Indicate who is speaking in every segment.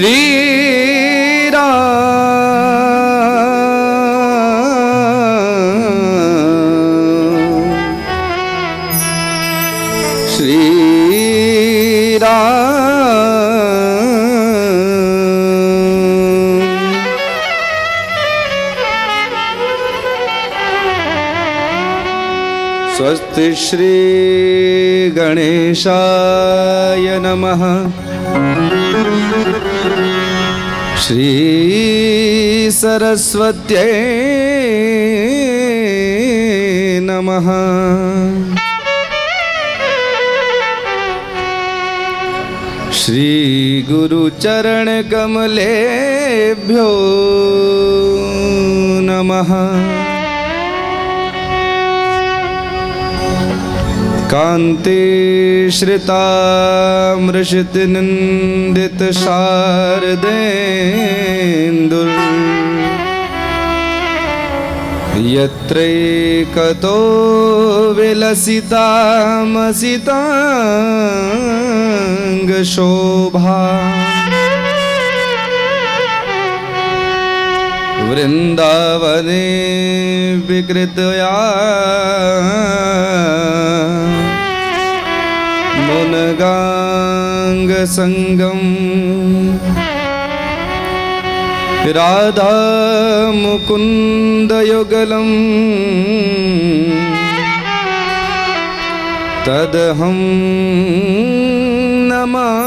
Speaker 1: श्री स्वस्ति श्री गणेशाय नमः। श्री सरस्वत्यै नमः। श्री गुरुचरण कमलेभ्यो नमः। कांते श्रितामृषितनिन्दित शारदेन्दुर् यत्रैकतो विलसितामसिताङ्गशोभा वृन्दावने विकृतया मुनगाङ्गसङ्गम् राधा मुकुन्दयुगलम् तदहं नमामि।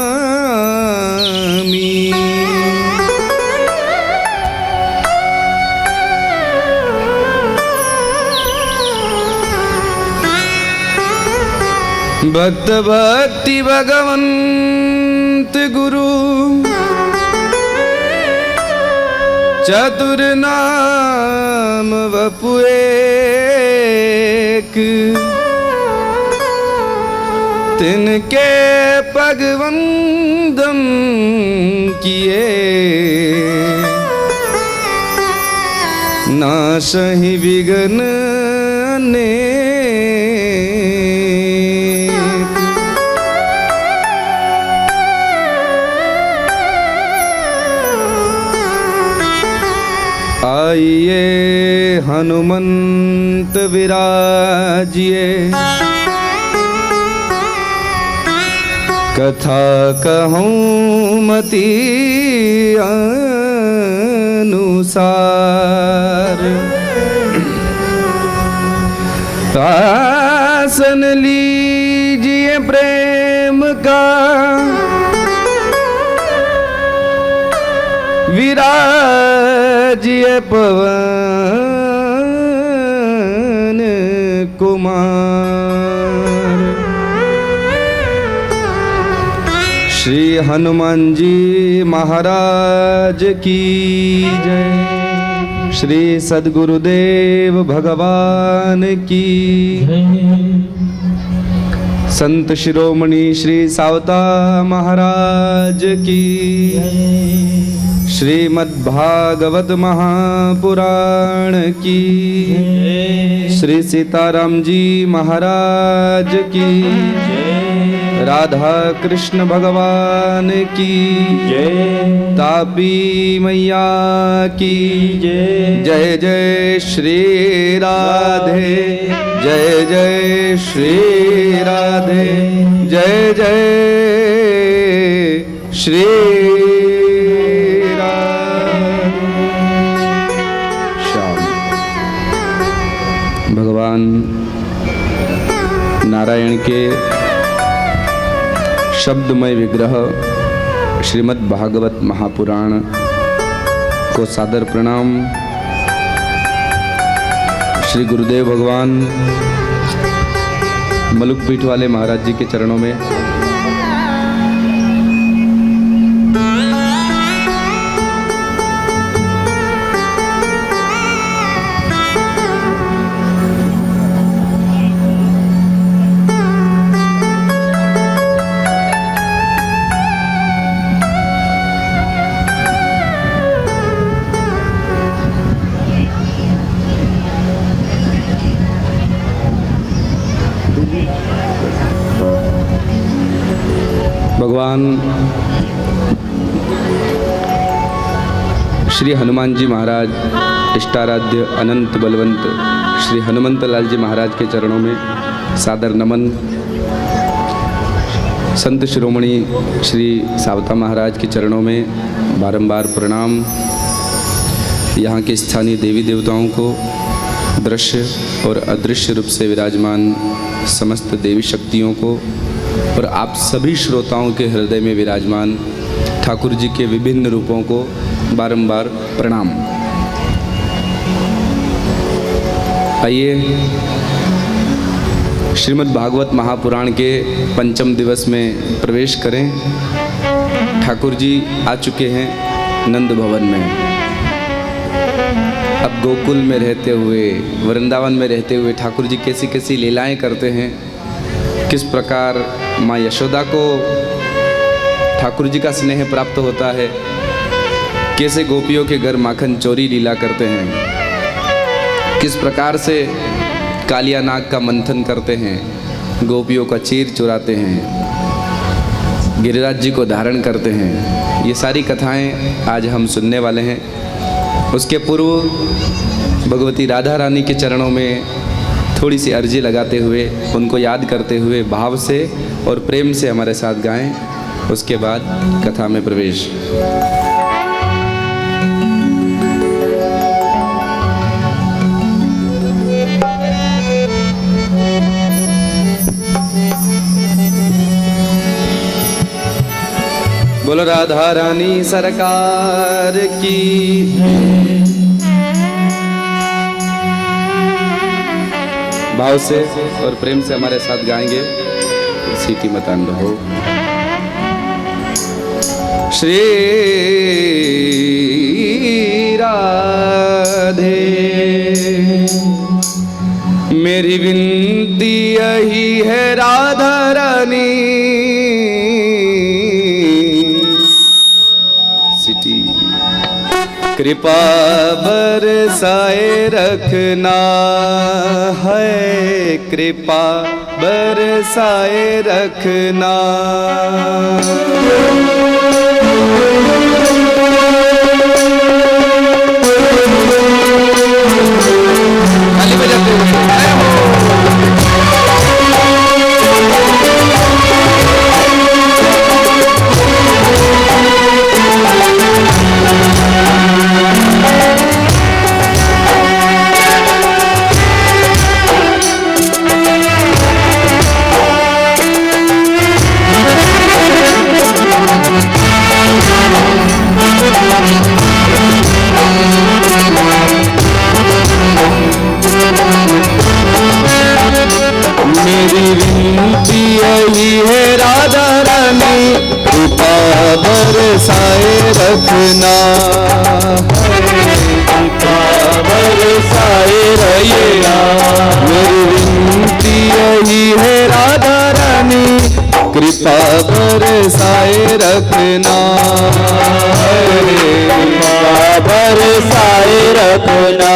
Speaker 1: भक्त भक्ति भगवंत गुरु चतुर नाम वपु एक, तिनके पग वंदन किए नासहि विघ्न आइए हनुमंत विराजिए, कथा कहूँ मति अनुसार। आसन लीजिए प्रेम का विराजिए पवन कुमार। श्री हनुमान जी महाराज की जय। श्री सद्गुरुदेव भगवान की संत शिरोमणि श्री सावता महाराज की। श्रीमद्भागवत महापुराण की। श्री सीताराम जी महाराज की। राधा कृष्ण भगवान की जय। तापी मैया की जय। जय जय श्री राधे, जय जय श्री राधे, जय जय श्री भगवान नारायण के शब्दमय विग्रह श्रीमद् भागवत महापुराण को सादर प्रणाम। श्री गुरुदेव भगवान मलुकपीठ वाले महाराज जी के चरणों में भगवान श्री हनुमान जी महाराज इष्टाराध्य अनंत बलवंत श्री हनुमंत लाल जी महाराज के चरणों में सादर नमन। संत शिरोमणि श्री सावता महाराज के चरणों में बारंबार प्रणाम। यहाँ के स्थानीय देवी देवताओं को, दृश्य और अदृश्य रूप से विराजमान समस्त देवी शक्तियों को और आप सभी श्रोताओं के हृदय में विराजमान ठाकुर जी के विभिन्न रूपों को बारंबार प्रणाम। आइए श्रीमद् भागवत महापुराण के पंचम दिवस में प्रवेश करें। ठाकुर जी आ चुके हैं नंद भवन में। अब गोकुल में रहते हुए, वृंदावन में रहते हुए ठाकुर जी कैसी कैसी लीलाएं करते हैं, किस प्रकार माँ यशोदा को ठाकुर जी का स्नेह प्राप्त होता है, कैसे गोपियों के घर माखन चोरी लीला करते हैं, किस प्रकार से कालिया नाग का मंथन करते हैं, गोपियों का चीर चुराते हैं, गिरिराज जी को धारण करते हैं। ये सारी कथाएं आज हम सुनने वाले हैं। उसके पूर्व भगवती राधा रानी के चरणों में थोड़ी सी अर्जी लगाते हुए, उनको याद करते हुए भाव से और प्रेम से हमारे साथ गाएं। उसके बाद कथा में प्रवेश। बोलो राधा रानी सरकार की। भाव से और प्रेम से हमारे साथ गाएंगे। सीटी मतान रहो। श्री राधे मेरी विनती यही है राधा रानी, सिटी कृपा बरसाए रखना है, कृपा बरसाए रखना। ताली बजाते हुए मेरी विनती यही है राधा रानी, कृपा बरसाए रखना, कृपा बरसाए रखना। मेरी विनती यही है राधा रानी, कृपा बरसाए रखना, कृपा बरसाए रखना।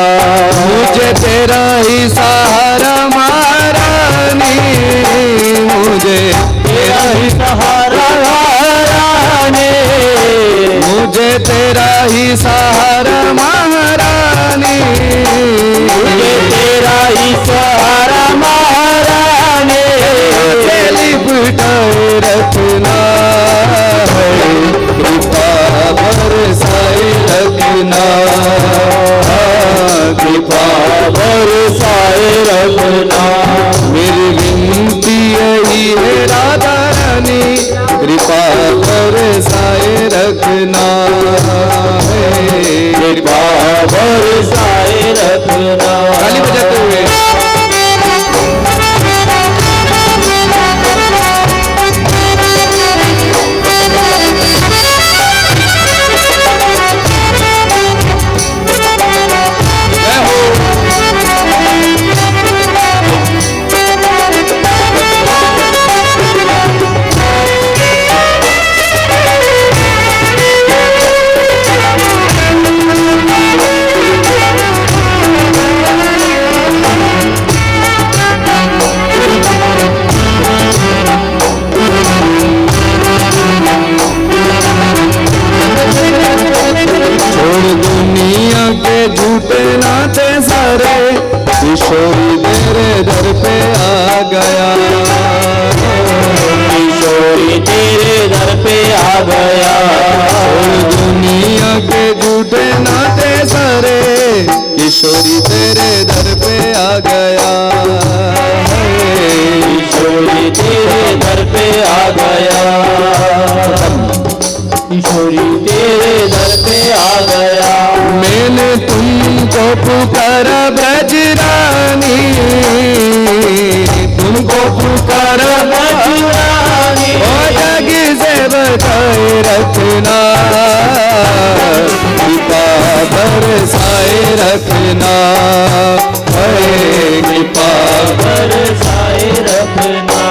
Speaker 1: मुझे तेरा ही सहारा महारानी, मुझे तेरा ही सहारा महारानी, मुझे तेरा ही सहारा महारानी, मुझे तेरा ही सहारा महारानी। लिपटाए रखना है, कृपा बरसाए रखना, कृपा बरसाए रखना। मेरी विनती यही है राधा रानी, कृपा बरसाए रखना है, कृपा बरसाए रखना। ताली बजाते हुए किशोरी तेरे दर पे आ गया,
Speaker 2: किशोरी तेरे दर पे आ गया।
Speaker 1: दुनिया के झूठे नाते सारे किशोरी तेरे दर पे आ गया,
Speaker 2: किशोरी तेरे दर पे आ गया, किशोरी तेरे दर पे आ गया।
Speaker 1: मैंने तुमको पुकारा ब्रजरानी, तुमको पुकारा
Speaker 2: ब्रजरानी,
Speaker 1: ओ जग से बचाए रखना, कृपा बरसाए रखना, कृपा
Speaker 2: बरसाए रखना,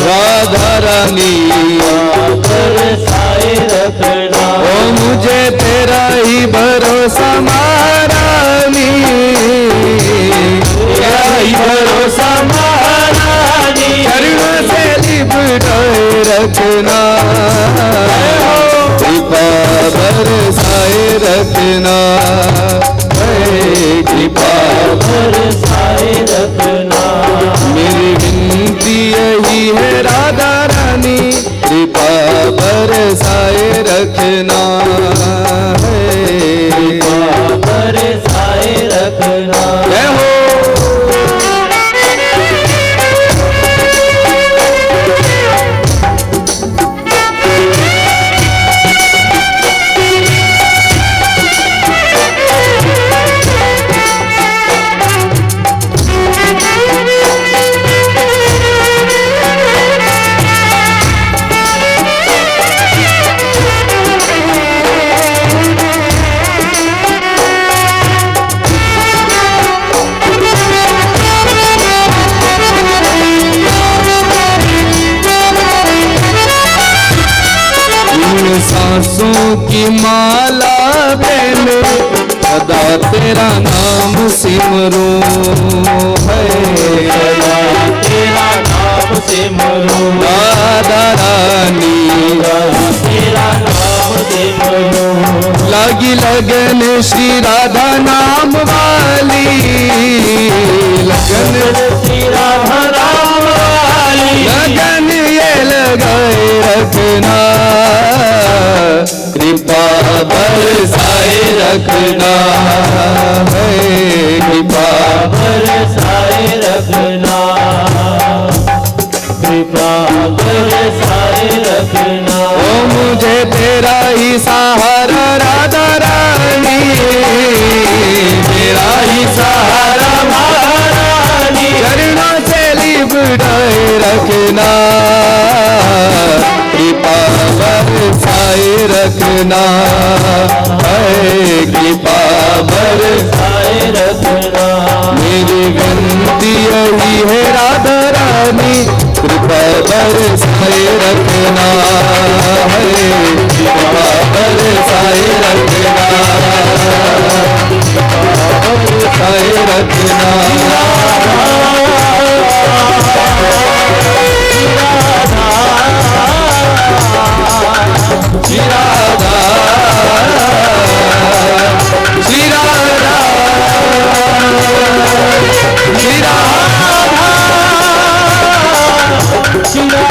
Speaker 1: राधा रानी
Speaker 2: बरसाए रखना।
Speaker 1: ओ मुझे तेरा ही भरोसा महारानी, तेरा ही भरोसा महारानी, करुणा से लिपटाए रखना, कृपा बरसाए रखना, कृपा
Speaker 2: बरसाए रखना।
Speaker 1: मेरी विनती यही है राधा रानी, कृपा बरसाए रखना,
Speaker 2: कृपा बरसाए रखना।
Speaker 1: जय हो। सांसों की माला में सदा तेरा नाम सिमरूं, है
Speaker 2: तेरा नाम सिमरूं,
Speaker 1: राधा रानी
Speaker 2: तेरा नाम सिमरूं।
Speaker 1: लगी लगन श्री राधा नाम वाली, लगन
Speaker 2: श्री राधा नाम वाली,
Speaker 1: लगन ये लगाए रखना, कृपा बरसाए रखना, कृपा
Speaker 2: बरसाए रखना, कृपा बरसाए रखना।
Speaker 1: ओ मुझे तेरा ही सहारा राधा रानी, तेरा ही सहारा महारानी, करुणा से लिपटाए रखना, कृपा बरसाए रखना, कृपा
Speaker 2: बरसाए रखना।
Speaker 1: मेरी विनती यही है राधा रानी, कृपा बरसाए रखना, कृपा बरसाए रखना, बरसाए रखना। श्री राधा श्री राधा श्री राधा
Speaker 2: श्री राधा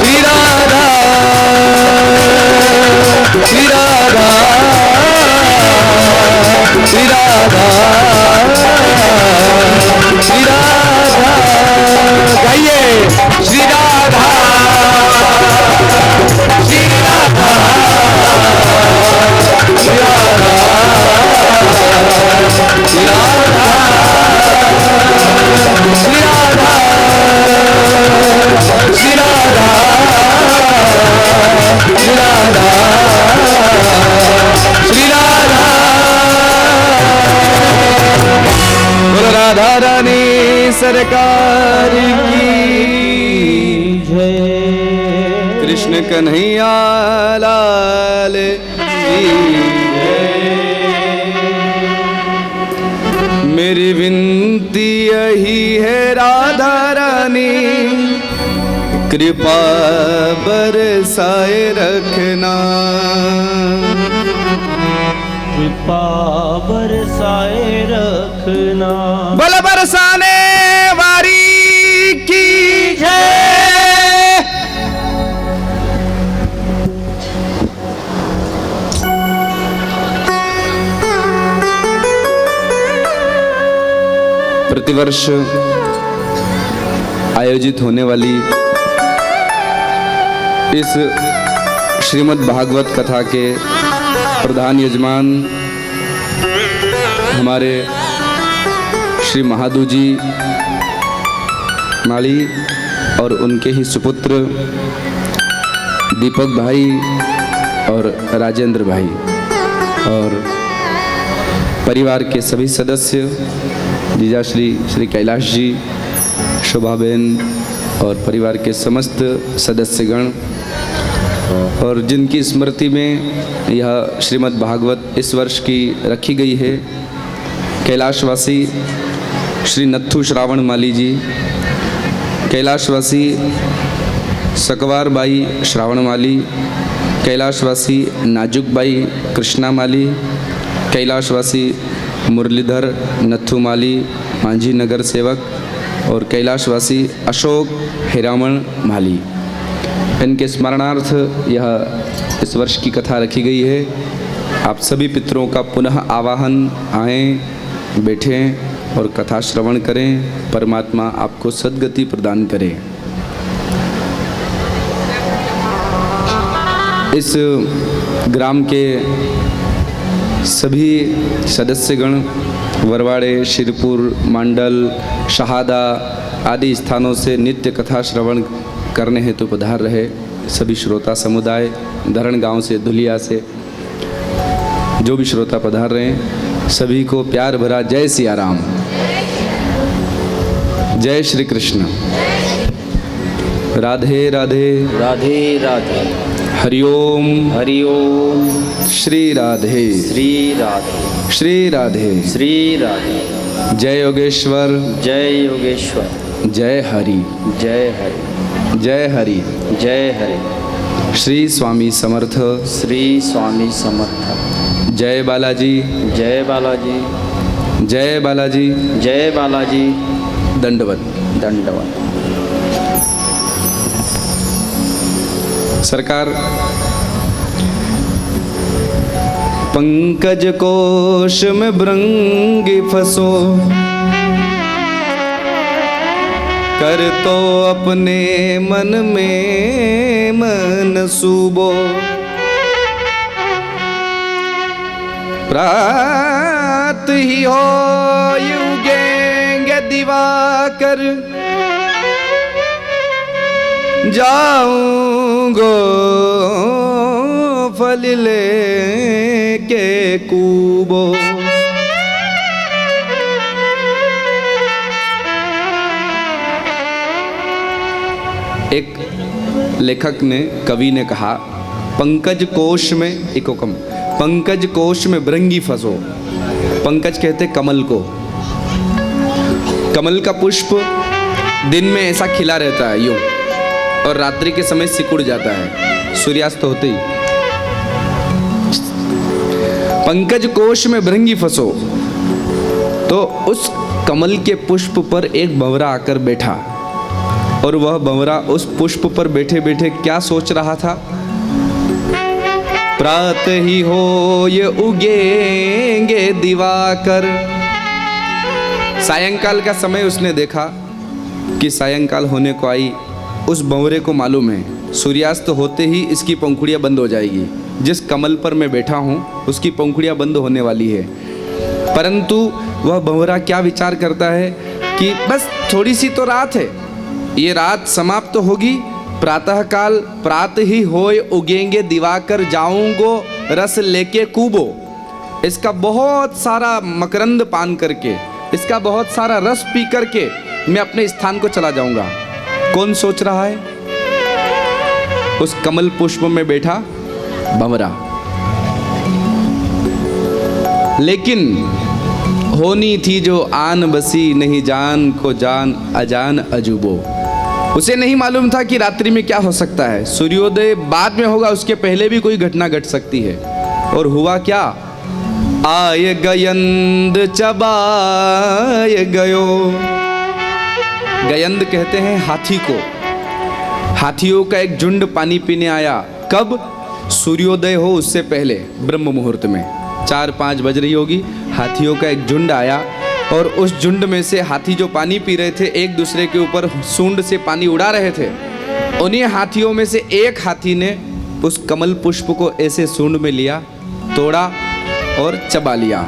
Speaker 1: श्री राधा श्री राधा श्री राधा श्री राधा गाइए श्री राधा श्री राधा श्री राधा श्री राधा श्री राधा श्री राधा श्री राधा श्री राधा। बोलो राधा रानी सरकार की
Speaker 2: जय।
Speaker 1: कृष्ण कन्हैया लाल की मेरी विनती यही है राधा रानी, कृपा बरसाए रखना,
Speaker 2: कृपा बरसाए रखना।
Speaker 1: बल बरसाने वारी की जय। प्रतिवर्ष आयोजित होने वाली इस श्रीमद् भागवत कथा के प्रधान यजमान हमारे श्री महादू जी माली और उनके ही सुपुत्र दीपक भाई और राजेंद्र भाई और परिवार के सभी सदस्य जीजा श्री कैलाश जी, शोभाबेन और परिवार के समस्त सदस्यगण, और जिनकी स्मृति में यह श्रीमद् भागवत इस वर्ष की रखी गई है, कैलाशवासी श्री नत्थु श्रावण माली जी, कैलाशवासी सकवार बाई श्रावण माली, कैलाशवासी नाजुक बाई कृष्णा माली, कैलाशवासी मुरलीधर नत्थु माली मांझी नगर सेवक और कैलाशवासी अशोक हिरामण माली, इनके स्मरणार्थ यह इस वर्ष की कथा रखी गई है। आप सभी पितरों का पुनः आवाहन, आएं, बैठें और कथा श्रवण करें। परमात्मा आपको सद्गति प्रदान करे। इस ग्राम के सभी सदस्यगण वरवाड़े, शिरपुर, मांडल, शहादा आदि स्थानों से नित्य कथा श्रवण करने हेतु पधार रहे सभी श्रोता समुदाय, धरण गांव से, धुलिया से जो भी श्रोता पधार रहे हैं, सभी को प्यार भरा जय सिया राम, जय श्री कृष्ण, राधे राधे,
Speaker 2: राधे राधे,
Speaker 1: हरिओम
Speaker 2: हरिओम,
Speaker 1: श्री राधे,
Speaker 2: श्री राधे,
Speaker 1: श्री राधे,
Speaker 2: श्री राधे।
Speaker 1: जय योगेश्वर,
Speaker 2: जय योगेश्वर,
Speaker 1: जय हरि,
Speaker 2: जय हरि,
Speaker 1: जय हरि,
Speaker 2: जय हरि।
Speaker 1: श्री स्वामी समर्थ,
Speaker 2: श्री स्वामी समर्थ।
Speaker 1: जय बालाजी,
Speaker 2: जय बालाजी,
Speaker 1: जय बालाजी,
Speaker 2: जय बालाजी।
Speaker 1: दंडवत,
Speaker 2: दंडवत।
Speaker 1: सरकार पंकज कोश में भृंगी फंसो, कर तो अपने मन में मन सूबो, प्रात ही हो युगेंगे दिवाकर, जाऊंगो फल ले के कूबो। एक लेखक ने, कवि ने कहा, पंकज कोश में, एक हुक्म, पंकज कोश में भृंगी फंसो। पंकज कहते कमल को। कमल का पुष्प दिन में ऐसा खिला रहता है यूं, और रात्रि के समय सिकुड़ जाता है सूर्यास्त होते ही। पंकज कोश में भृंगी फंसो, तो उस कमल के पुष्प पर एक भंवरा आकर बैठा, और वह भंवरा उस पुष्प पर बैठे बैठे क्या सोच रहा था? प्रात ही हो ये उगेंगे दिवाकर। सायंकाल का समय उसने देखा कि सायंकाल होने को आई। उस भंवरे को मालूम है सूर्यास्त होते ही इसकी पंखुड़ियाँ बंद हो जाएगी। जिस कमल पर मैं बैठा हूँ उसकी पंखुड़ियाँ बंद होने वाली है। परंतु वह भंवरा क्या विचार करता है कि बस थोड़ी सी तो रात है, ये रात समाप्त होगी, प्रातःकाल प्रात ही होए उगेंगे दिवाकर, जाऊंगो रस लेके कूबो। इसका बहुत सारा मकरंद पान करके, इसका बहुत सारा रस पी करके मैं अपने स्थान को चला जाऊंगा। कौन सोच रहा है? उस कमल पुष्प में बैठा भंवरा। लेकिन होनी थी जो आन बसी, नहीं जान को जान अजान अजूबो। उसे नहीं मालूम था कि रात्रि में क्या हो सकता है। सूर्योदय बाद में होगा, उसके पहले भी कोई घटना घट सकती है। और हुआ क्या? आय गयंद चबाय गयो। गयंद कहते हैं हाथी को। हाथियों का एक झुंड पानी पीने आया। कब? सूर्योदय हो उससे पहले, ब्रह्म मुहूर्त में 4-5 बज रही होगी। हाथियों का एक झुंड आया और उस झुंड में से हाथी जो पानी पी रहे थे, एक दूसरे के ऊपर सूंड से पानी उड़ा रहे थे। उन्हीं हाथियों में से एक हाथी ने उस कमल पुष्प को ऐसे सूंड में लिया, तोड़ा और चबा लिया।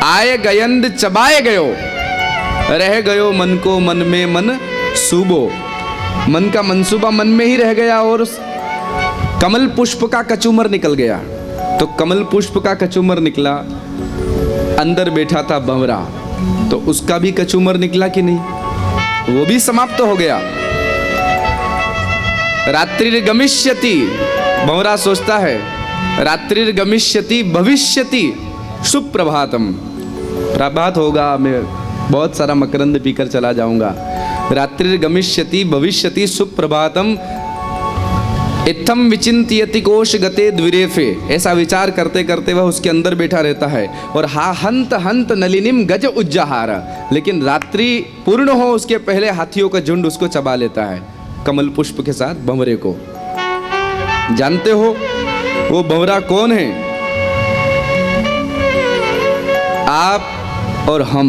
Speaker 1: आए गयंद चबाए गयो, रह गयो मन को मन में मन सूबो। मन का मनसूबा मन में ही रह गया और उस कमल पुष्प का कचूमर निकल गया। तो कमल पुष्प का कचूमर निकला, अंदर बैठा था भंवरा, तो उसका भी कचूमर निकला कि नहीं? वो भी समाप्त हो गया। रात्रि गमिष्यति, भंवरा सोचता है रात्रि गमिष्यति भविष्यति सुप्रभातम। प्रभात होगा, मैं बहुत सारा मकरंद पीकर चला जाऊंगा। रात्रि गमिष्यति भविष्यति सुप्रभातम इत्थम विचिंत्यति कोश गते द्विरेफे। ऐसा विचार करते करते वह उसके अंदर बैठा रहता है। और हा हंत हंत नलिनीम गज उज्जहार। लेकिन रात्रि पूर्ण हो उसके पहले हाथियों का झुंड उसको चबा लेता है, कमल पुष्प के साथ भंवरे को। जानते हो वो भंवरा कौन है? आप और हम।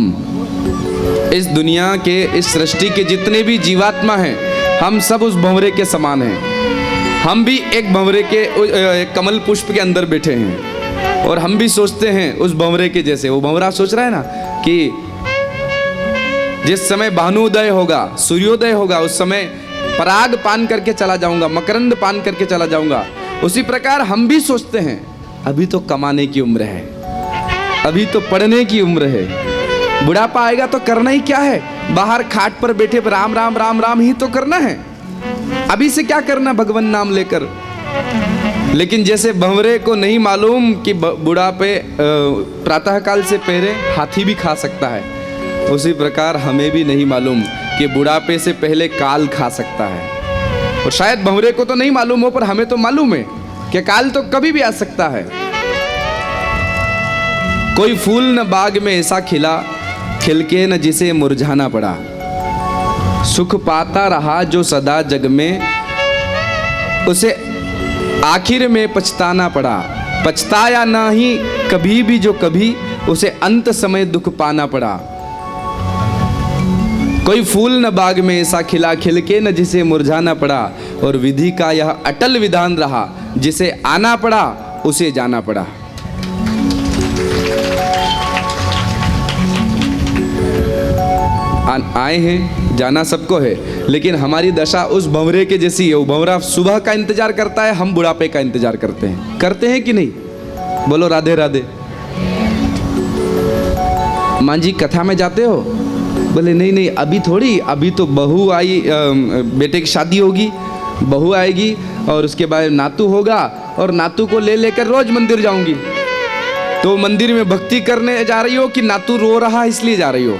Speaker 1: इस दुनिया के, इस सृष्टि के जितने भी जीवात्मा हैं, हम सब उस भंवरे के समान हैं। हम भी एक भंवरे के, एक कमल पुष्प के अंदर बैठे हैं और हम भी सोचते हैं उस भंवरे के जैसे। वो भंवरा सोच रहा है ना कि जिस समय भानुदय होगा, सूर्योदय होगा, उस समय पराग पान करके चला जाऊंगा, मकरंद पान करके चला जाऊंगा। उसी प्रकार हम भी सोचते हैं अभी तो कमाने की उम्र है, अभी तो पढ़ने की उम्र है, बुढ़ापा आएगा तो करना ही क्या है? बाहर खाट पर बैठे राम राम राम राम ही तो करना है। अभी से क्या करना भगवान नाम लेकर? लेकिन जैसे भंवरे को नहीं मालूम कि बुढ़ापे प्रातःकाल से पहले हाथी भी खा सकता है, उसी प्रकार हमें भी नहीं मालूम कि बुढ़ापे से पहले काल खा सकता है। और शायद भंवरे को तो नहीं मालूम हो, पर हमें तो मालूम है कि काल तो कभी भी आ सकता है। कोई फूल न बाग में ऐसा खिला, खिलके न जिसे मुरझाना पड़ा। सुख पाता रहा जो सदा जग में, उसे आखिर में पछताना पड़ा। पछताया ना ही कभी भी जो कभी, उसे अंत समय दुख पाना पड़ा। कोई फूल न बाग में ऐसा खिला, खिलके न जिसे मुरझाना पड़ा। और विधि का यह अटल विधान रहा, जिसे आना पड़ा उसे जाना पड़ा। आए हैं, जाना सबको है, लेकिन हमारी दशा उस भंवरे के जैसी है। वो भंवरा सुबह का इंतजार करता है, हम बुढ़ापे का इंतजार करते हैं कि नहीं? बोलो राधे राधे। मां जी कथा में जाते हो? बोले नहीं नहीं, अभी थोड़ी, अभी तो बहू आई, बेटे की शादी होगी, बहू आएगी और उसके बाद नातू होगा, और नातू को ले लेकर रोज मंदिर जाऊंगी। तो मंदिर में भक्ति करने जा रही हो कि नातू रो रहा इसलिए जा रही हो?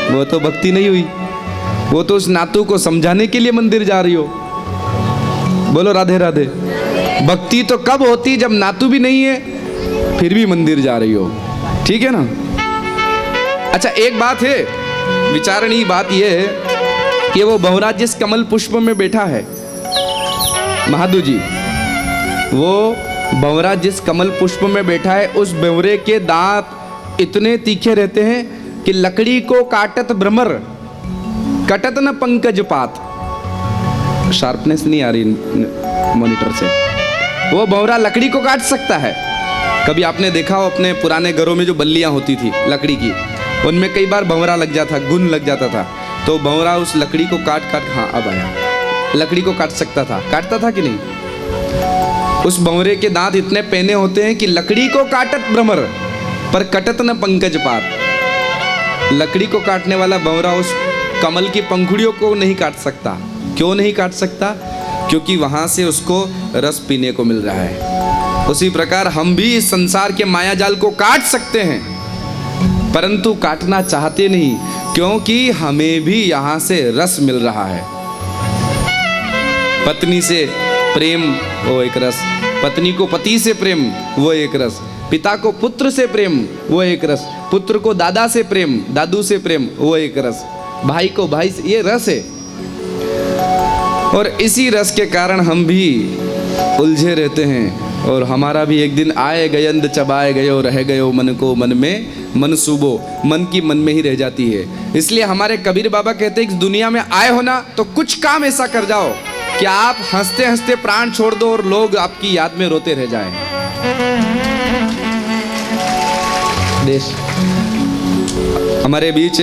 Speaker 1: वो तो भक्ति नहीं हुई, वो तो उस नातू को समझाने के लिए मंदिर जा रही हो। बोलो राधे राधे। भक्ति तो कब होती? जब नातू भी नहीं है फिर भी मंदिर जा रही हो, ठीक है ना? अच्छा, एक बात है, विचारणीय बात यह है कि वो भंवरा जिस कमल पुष्प में बैठा है, महादू जी, वो भंवरा जिस कमल पुष्प में बैठा है, उस भंवरे के दांत इतने तीखे रहते हैं कि लकड़ी को काटत भ्रमर, कटत न पंकज पात। शार्पनेस नहीं आ रही मॉनिटर से। वो भंवरा लकड़ी को काट सकता है। कभी आपने देखा हो अपने पुराने घरों में जो बल्लियां होती थी लकड़ी की, उनमें कई बार भंवरा लग जाता, घुन लग जाता था। तो भंवरा उस लकड़ी को काट काट, हाँ अब आया, लकड़ी को काट सकता था। काटता था कि नहीं? उस भंवरे के दांत इतने पैने होते हैं कि लकड़ी को काटत भ्रमर पर कटत न पंकज पात। लकड़ी को काटने वाला भंवरा उस कमल की पंखुड़ियों को नहीं काट सकता। क्यों नहीं काट सकता? क्योंकि वहां से उसको रस पीने को मिल रहा है। उसी प्रकार हम भी इस संसार के माया जाल को काट सकते हैं, परंतु काटना चाहते नहीं, क्योंकि हमें भी यहाँ से रस मिल रहा है। पत्नी से प्रेम वो एक रस, पत्नी को पति से प्रेम वो एक रस, पिता को पुत्र से प्रेम वो एक रस, पुत्र को दादा से प्रेम, दादू से प्रेम वो एक रस, भाई को भाई से, ये रस है। और इसी रस के कारण हम भी उलझे रहते हैं और हमारा भी एक दिन आए गयंद चबाए गयो रह गयो मन को मन में मन सूबो, मन की मन में ही रह जाती है। इसलिए हमारे कबीर बाबा कहते हैं कि दुनिया में आए हो ना तो कुछ काम ऐसा कर जाओ कि आप हंसते हंसते प्राण छोड़ दो और लोग आपकी याद में रोते रह जाएं। देश हमारे बीच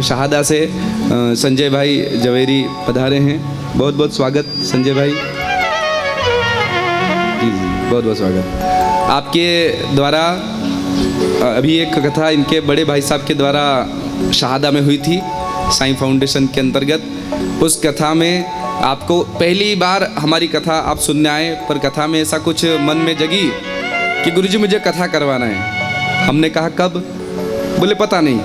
Speaker 1: शहादा से संजय भाई जवेरी पधारे हैं। बहुत बहुत स्वागत संजय भाई, जी बहुत बहुत स्वागत। आपके द्वारा अभी एक कथा इनके बड़े भाई साहब के द्वारा शहादा में हुई थी साईं फाउंडेशन के अंतर्गत। उस कथा में आपको पहली बार हमारी कथा आप सुनने आए, पर कथा में ऐसा कुछ मन में जगी कि गुरुजी मुझे कथा करवाना है। हमने कहा कब? बोले पता नहीं।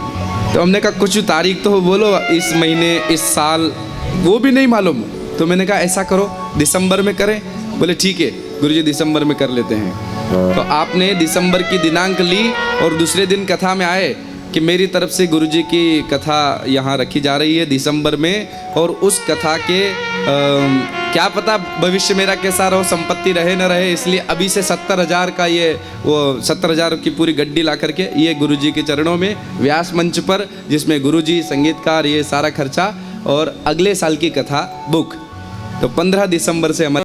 Speaker 1: तो हमने कहा कुछ तारीख तो बोलो, इस महीने, इस साल, वो भी नहीं मालूम। तो मैंने कहा ऐसा करो दिसंबर में करें। बोले ठीक है गुरुजी दिसंबर में कर लेते हैं। तो आपने दिसंबर की दिनांक ली और दूसरे दिन कथा में आए कि मेरी तरफ से गुरुजी की कथा यहाँ रखी जा रही है दिसंबर में, और उस कथा के क्या पता भविष्य मेरा कैसा रहो, संपत्ति रहे न रहे, इसलिए अभी से 70,000 का ये वो 70,000 की पूरी गड्डी ला करके ये गुरुजी के चरणों में व्यास मंच पर, जिसमें गुरुजी संगीतकार ये सारा खर्चा और अगले साल की कथा बुक। तो 15 दिसंबर से हमारे